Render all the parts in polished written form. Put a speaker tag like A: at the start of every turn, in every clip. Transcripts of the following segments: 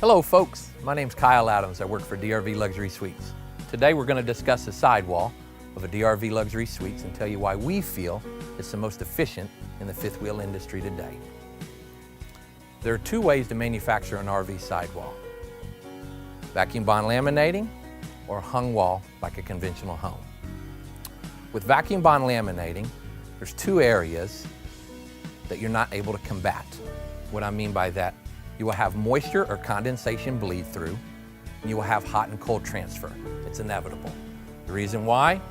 A: Hello folks, my name's Kyle Adams. I work for DRV Luxury Suites. Today we're going to discuss the sidewall of a DRV Luxury Suites and tell you why we feel it's the most efficient in the fifth wheel industry today. There are two ways to manufacture an RV sidewall: vacuum bond laminating or hung wall like a conventional home. With vacuum bond laminating, there's two areas that you're not able to combat. What I mean by that, you will have moisture or condensation bleed through, and you will have hot and cold transfer. It's inevitable. The reason why?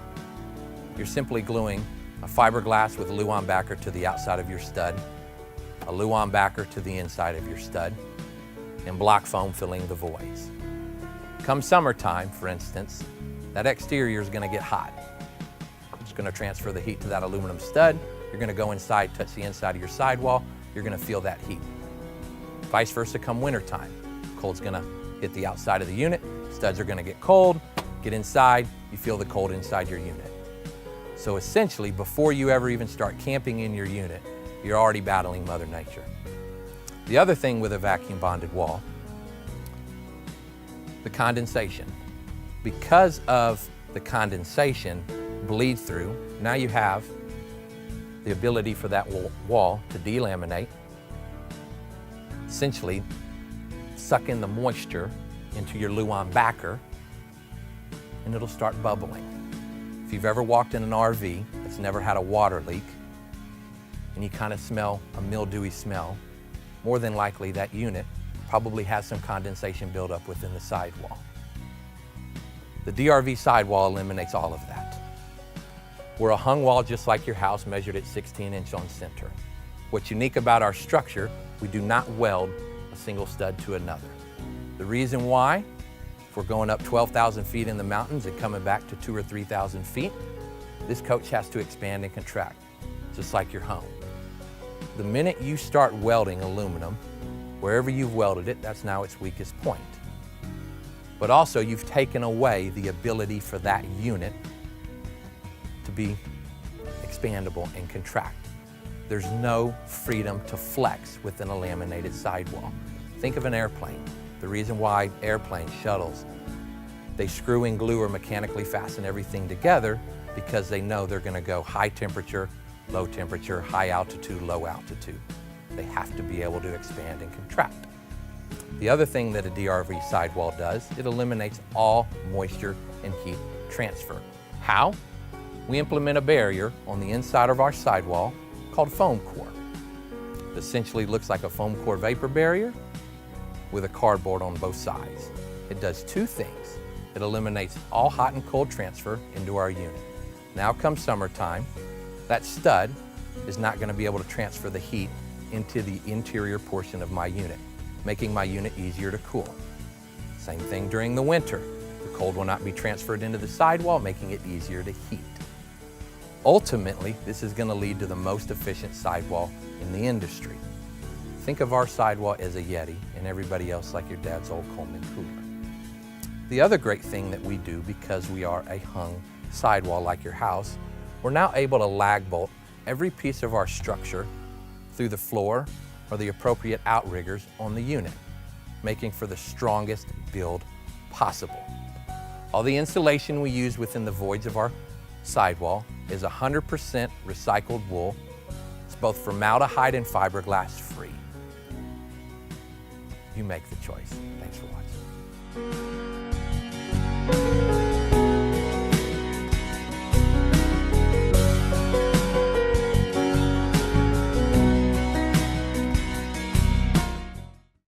A: You're simply gluing a fiberglass with a Luan backer to the outside of your stud, a Luan backer to the inside of your stud, and block foam filling the voids. Come summertime, for instance, that exterior is going to get hot. It's going to transfer the heat to that aluminum stud. You're going to go inside, touch the inside of your sidewall. You're going to feel that heat. Vice versa come wintertime. Cold's going to hit the outside of the unit. Studs are going to get cold. Get inside, you feel the cold inside your unit. So essentially, before you ever even start camping in your unit, you're already battling Mother Nature. The other thing with a vacuum bonded wall, the condensation. Because of the condensation bleed through, now you have the ability for that wall to delaminate, essentially suck in the moisture into your Luan backer, and it'll start bubbling. If you've ever walked in an RV that's never had a water leak, and you kind of smell a mildewy smell, more than likely that unit probably has some condensation buildup within the sidewall. The DRV sidewall eliminates all of that. We're a hung wall just like your house, measured at 16" on center. What's unique about our structure, we do not weld a single stud to another. The reason why, if we're going up 12,000 feet in the mountains and coming back to 2,000 or 3,000 feet, this coach has to expand and contract, just like your home. The minute you start welding aluminum, wherever you've welded it, that's now its weakest point. But also you've taken away the ability for that unit to be expandable and contract. There's no freedom to flex within a laminated sidewall. Think of an airplane. The reason why airplanes, shuttles, they screw and glue or mechanically fasten everything together because they know they're going to go high temperature, high altitude, low altitude. They have to be able to expand and contract. The other thing that a DRV sidewall does, it eliminates all moisture and heat transfer. How? We implement a barrier on the inside of our sidewall called foam core. It essentially looks like a foam core vapor barrier with a cardboard on both sides. It does two things. It eliminates all hot and cold transfer into our unit. Now comes summertime, that stud is not going to be able to transfer the heat into the interior portion of my unit, making my unit easier to cool. Same thing during the winter. The cold will not be transferred into the sidewall, making it easier to heat. Ultimately, this is going to lead to the most efficient sidewall in the industry. Think of our sidewall as a Yeti and everybody else like your dad's old Coleman cooler. The other great thing that we do, because we are a hung sidewall like your house, we're now able to lag bolt every piece of our structure through the floor or the appropriate outriggers on the unit, making for the strongest build possible. All the insulation we use within the voids of our sidewall is 100% recycled wool. It's both formaldehyde and fiberglass free. You make the choice. Thanks for watching.